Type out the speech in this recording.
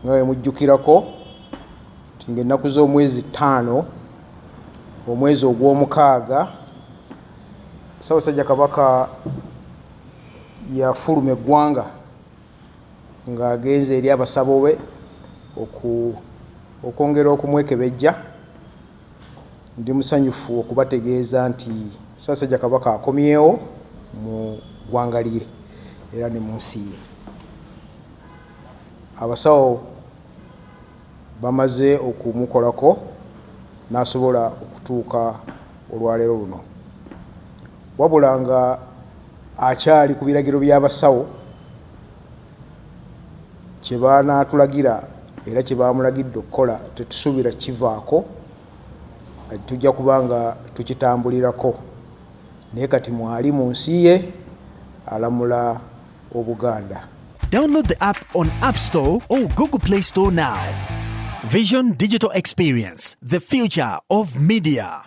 Nga mujjukirako nti ng'ennaku z'omwezi 5 omwezi ogw'omukaaga Ssaabasajja Kabaka yafuluma eggwanga ng'agenze eri abasabo be okwongera okumwekebejja. Ndi musanyufu okubategeeza nti Ssaabasajja Kabaka akomyewo mu ggwanga lye era ne mu nsi ye. Abasawo bamaze okumukolako n'asobola okutuuka olwaleero luno, wabula nga akyali ku biragiro by'abasawo kye banaatulagira era kye bamulagidde okukola tetusuubira kivaako, tujja kuba nga tukitambulirako. Naye kati mwali mu nsi ye alamula Obuganda. Download the app on App Store or Google Play Store now. Vision Digital Experience, the future of media.